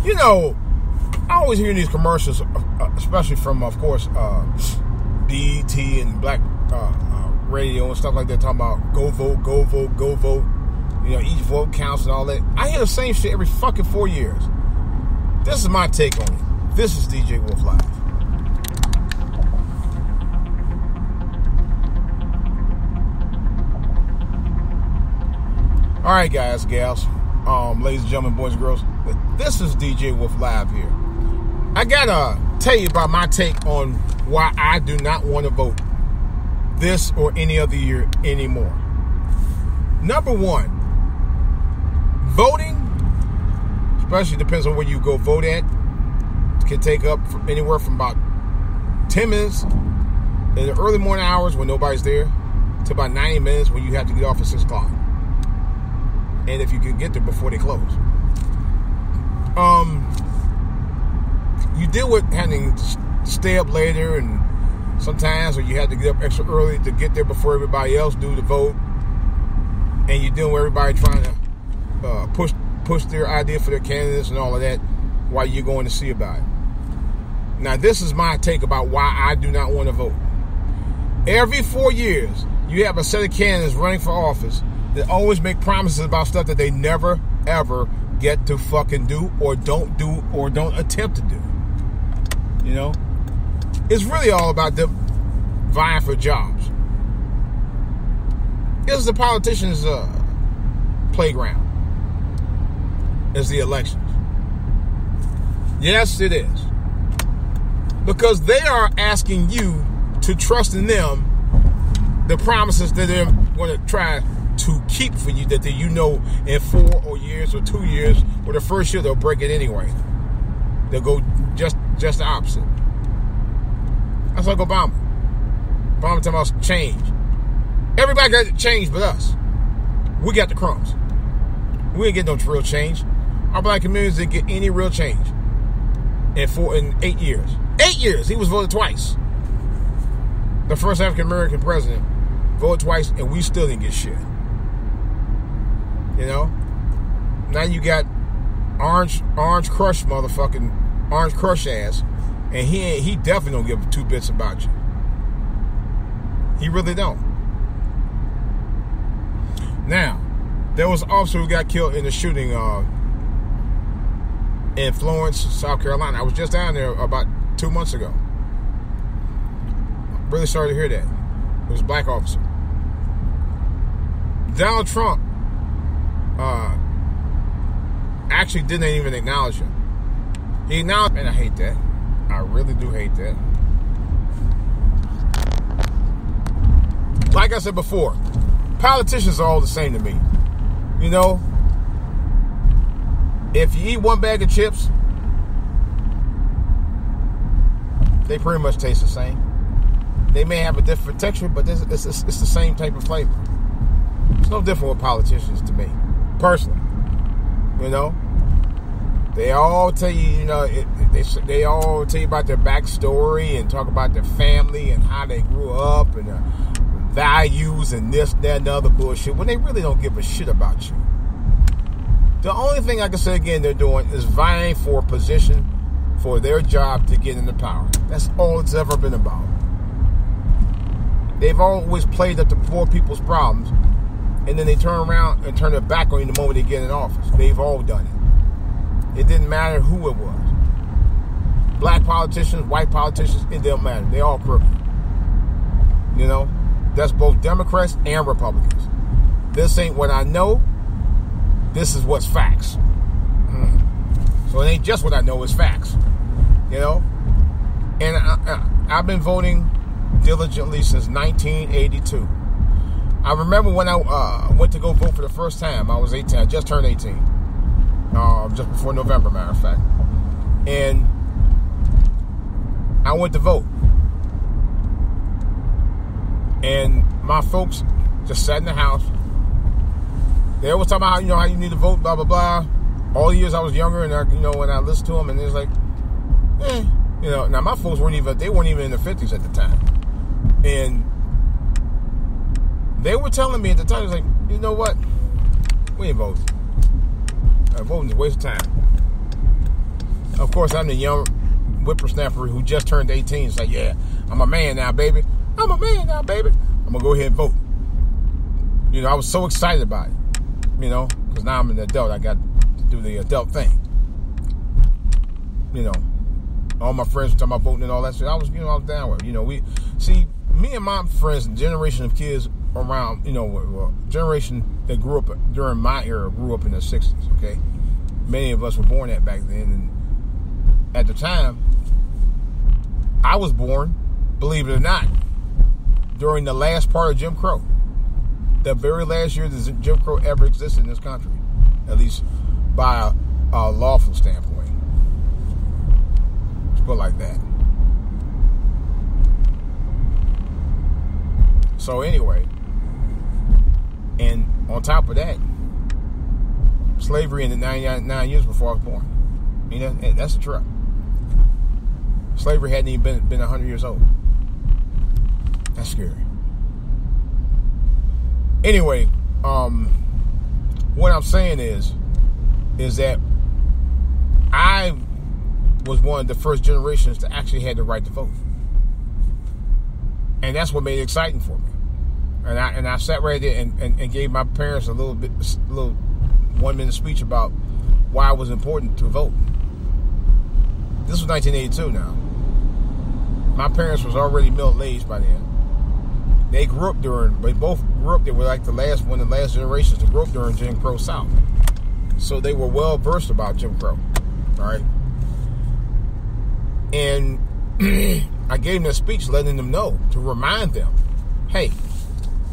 You know, I always hear these commercials, especially from, of course, BET and Black Radio and stuff like that, talking about go vote, go vote, go vote. You know, each vote counts and all that. I hear the same shit every fucking 4 years. This is my take on it. This is DJ Wolf Live. All right, guys, gals, ladies and gentlemen, boys and girls, this is DJ Wolf Live here. I gotta tell you about my take on why I do not want to vote this or any other year anymore. Number one, voting, especially depends on where you go vote at, can take up from anywhere from about 10 minutes in the early morning hours when nobody's there to about 90 minutes when you have to get off at 6 o'clock. And if you can get there before they close. You deal with having to stay up later, and sometimes or you have to get up extra early to get there before everybody else do the vote. And you're dealing with everybody trying to push their idea for their candidates and all of that while you're going to see about it. Now, this is my take about why I do not want to vote. Every 4 years, you have a set of candidates running for office that always make promises about stuff that they never, ever get to fucking do or don't attempt to do. You know? It's really all about them vying for jobs. It's the politicians' playground. It's the elections. Yes, it is. Because they are asking you to trust in them the promises that they're going to try to keep for you, that you know in 4 or years or 2 years or the first year they'll break it anyway. They'll go just the opposite. That's like Obama. Obama talking about change. Everybody got change but us. We got the crumbs. We ain't get no real change. Our black communities didn't get any real change in 8 years. 8 years. He was voted twice. The first African American president voted twice, and we still didn't get shit. You know? Now you got Orange Crush motherfucking Orange Crush ass, and he definitely don't give two bits about you. He really don't. Now, there was an officer who got killed in the shooting in Florence, South Carolina. I was just down there about 2 months ago. Really sorry to hear that. It was a black officer. Donald Trump actually didn't even acknowledge him. He acknowledged, and I hate that. I really do hate that. Like I said before, politicians are all the same to me. You know, if you eat one bag of chips, they pretty much taste the same. They may have a different texture, but it's the same type of flavor. It's no different with politicians to me, personally. You know, they all tell you, you know, they all tell you about their backstory and talk about their family and how they grew up and their values and this, that, and the other bullshit when they really don't give a shit about you. The only thing I can say again they're doing is vying for a position for their job to get into power. That's all it's ever been about. They've always played up to poor people's problems, and then they turn around and turn their back on you the moment they get in office. They've all done it. It didn't matter who it was. Black politicians, white politicians, it didn't matter. They all crooked. You know? That's both Democrats and Republicans. This ain't what I know. This is what's facts. So it ain't just what I know, it's facts. You know? And I've been voting diligently since 1982. I remember when I went to go vote for the first time. I was 18. I just turned 18. Just before November, matter of fact. And I went to vote. And my folks just sat in the house. They always talking about how you need to vote, blah, blah, blah. All the years I was younger, and when I listened to them, and it was like, now my folks weren't even in their 50s at the time. And they were telling me at the time, it was like, you know what? We ain't voting. Voting is a waste of time. course, I'm the young whippersnapper who just turned 18. It's like, yeah, I'm a man now, baby. I'm a man now, baby. I'm going to go ahead and vote. You know, I was so excited about it, you know, because now I'm an adult. I got to do the adult thing. You know, all my friends were talking about voting and all that shit. I was down with it. You know, me and my friends, the generation of kids around, you know, generation that grew up during my era, grew up in the 60s, okay? Many of us were born back then. And at the time, I was born, believe it or not, during the last part of Jim Crow. The very last year that Jim Crow ever existed in this country, at least by a lawful standpoint. Let's put it like that. So anyway, and on top of that, slavery ended 99 years before I was born. I mean, that's a trip. Slavery hadn't even been 100 years old. That's scary. Anyway, what I'm saying is that I was one of the first generations that actually had the right to vote. And that's what made it exciting for me. And I sat right there and gave my parents a little 1-minute speech about why it was important to vote. This was 1982 now. My parents was already middle-aged by then. They both grew up, they were like one of the last generations to grow up during Jim Crow South. So they were well versed about Jim Crow. All right. And I gave them a speech letting them know, to remind them, hey,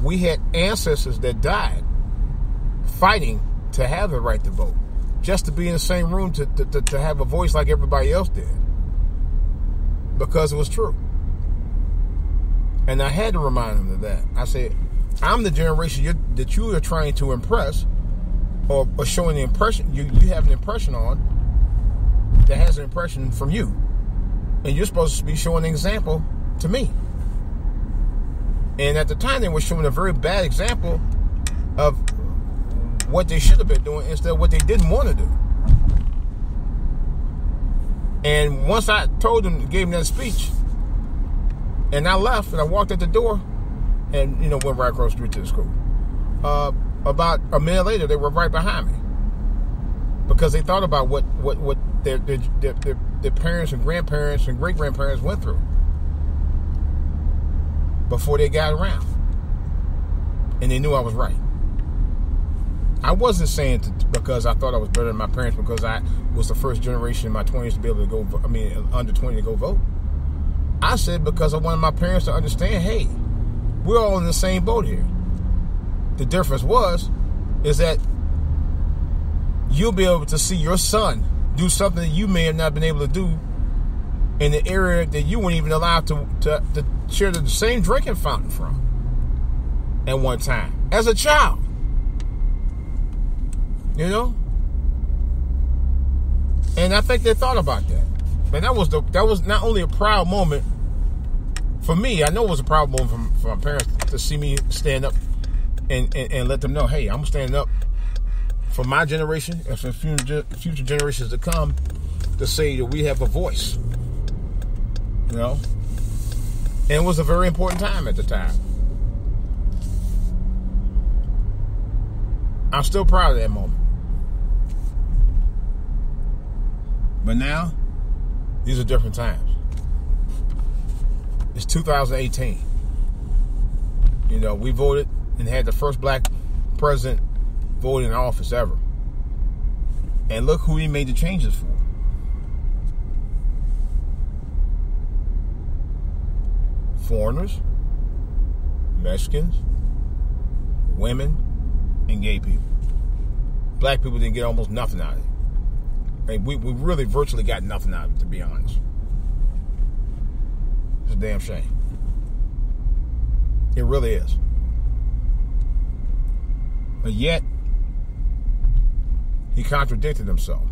we had ancestors that died fighting to have the right to vote, just to be in the same room to have a voice like everybody else did, because it was true. And I had to remind them of that. I said, I'm the generation that you are trying to impress, or showing the impression, you have an impression on, that has an impression from you. And you're supposed to be showing an example to me. And at the time, they were showing a very bad example of what they should have been doing instead of what they didn't want to do. And once I told them, gave them that speech, and I left, and I walked at the door, and, you know, went right across the street to the school. About a minute later, they were right behind me, because they thought about what their parents and grandparents and great-grandparents went through before they got around. And they knew I was right. I wasn't saying because I thought I was better than my parents, because I was the first generation in my 20s to be able to go, under 20 to go vote. I said because I wanted my parents to understand, hey, we're all in the same boat here. The difference is that you'll be able to see your son do something that you may have not been able to do in the area that you weren't even allowed to share the same drinking fountain from at one time as a child. You know? And I think they thought about that. And that was not only a proud moment for me, I know it was a proud moment for my parents to see me stand up and let them know, hey, I'm standing up for my generation and for future generations to come, to say that we have a voice. You know? And it was a very important time at the time. I'm still proud of that moment. But now, these are different times. It's 2018. You know, we voted and had the first black president voted in office ever. And look who he made the changes for. Foreigners, Mexicans, women, and gay people. Black people didn't get almost nothing out of it. I mean, we really virtually got nothing out of it, to be honest. It's a damn shame. It really is. But yet, he contradicted himself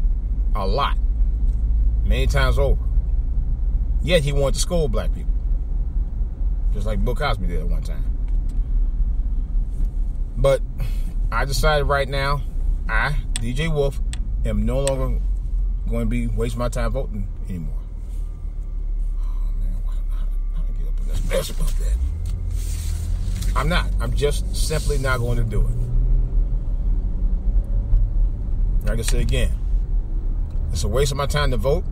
a lot, many times over. Yet he wanted to scold black people, just like Bill Cosby did at one time. But I decided right now, I, DJ Wolf, am no longer going to be wasting my time voting anymore. Oh, man, how do I get up in this mess about that? I'm not. I'm just simply not going to do it. Like I said again, it's a waste of my time to vote.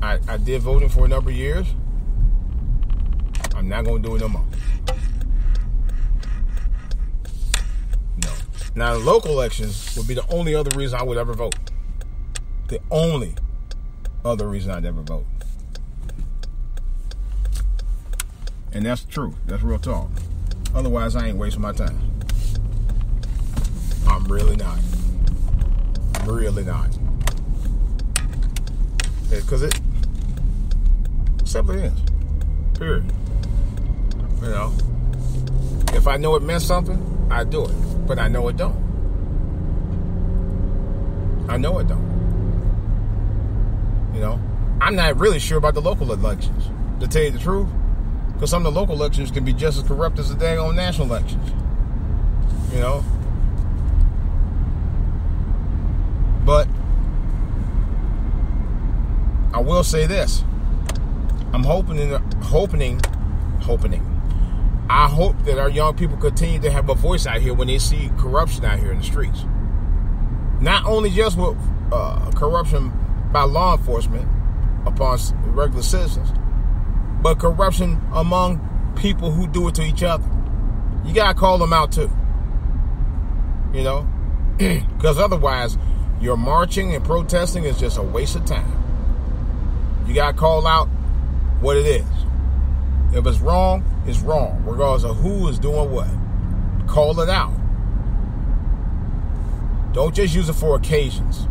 I did voting for a number of years. I'm not going to do it no more. No. Now, the local elections would be the only other reason I would ever vote. The only other reason I'd ever vote. And that's the truth. That's real talk. Otherwise, I ain't wasting my time. I'm really not. Really not. Because it simply is. Period. You know, if I know it meant something, I do it. But I know it don't. I know it don't. You know, I'm not really sure about the local elections, to tell you the truth. Because some of the local elections can be just as corrupt as the dang on national elections. You know? But I will say this. I'm hoping. I hope that our young people continue to have a voice out here when they see corruption out here in the streets. Not only just with corruption by law enforcement upon regular citizens, but corruption among people who do it to each other. You gotta call them out too. You know? Because otherwise, your marching and protesting is just a waste of time. You gotta call out what it is. If it's wrong, it's wrong, regardless of who is doing what. Call it out. Don't just use it for occasions.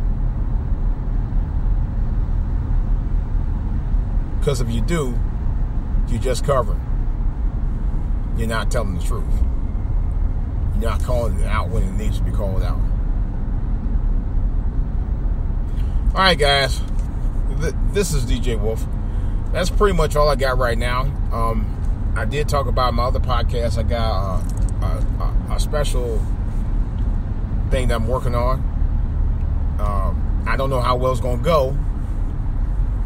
Because if you do, you're just covering. You're not telling the truth. You're not calling it out when it needs to be called out. All right, guys. This is DJ Wolf. That's pretty much all I got right now. I did talk about my other podcast. I got a special thing that I'm working on. I don't know how well it's going to go,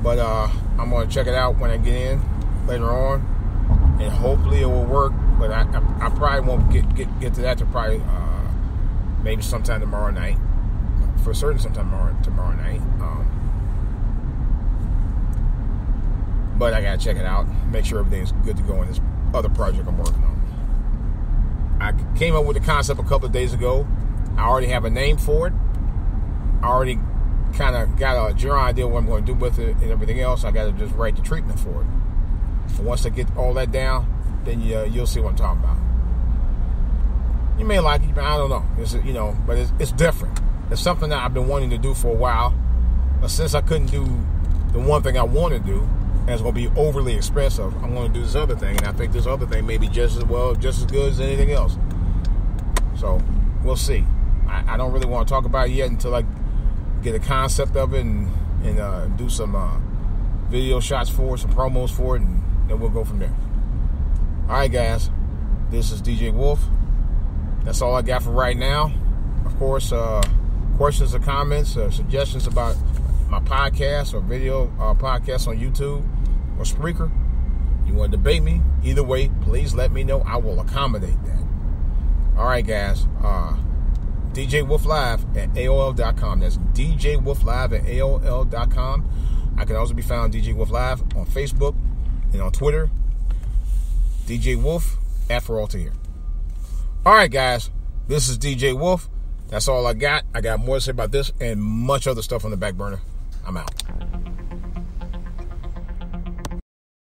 but I'm going to check it out when I get in later on, and hopefully it will work. But I probably won't get to that to probably maybe sometime tomorrow night. For certain, sometime tomorrow night. But I gotta check it out, make sure everything's good to go in this other project I'm working on. I came up with the concept a couple of days ago. I already have a name for it. I already kind of got a general idea what I'm going to do with it and everything else. I got to just write the treatment for it. And once I get all that down, then you'll see what I'm talking about. You may like it, but I don't know. But it's different. It's something that I've been wanting to do for a while. But since I couldn't do the one thing I want to do, and it's going to be overly expensive, I'm going to do this other thing. And I think this other thing may be just as good as anything else. So, we'll see. I don't really want to talk about it yet until I get a concept of it and do some video shots for it, some promos for it, and then we'll go from there. All right, guys. This is DJ Wolf. That's all I got for right now. Of course, questions or comments or suggestions about my podcast or video podcast on YouTube or Spreaker, you want to debate me, either way, please let me know. I will accommodate that. All right, guys. DJ Wolf Live at AOL.com. That's DJ Wolf Live at AOL.com. I can also be found DJ Wolf Live on Facebook and on Twitter. DJ Wolf at Feralta here. All right, guys. This is DJ Wolf. That's all I got. I got more to say about this and much other stuff on the back burner. I'm out.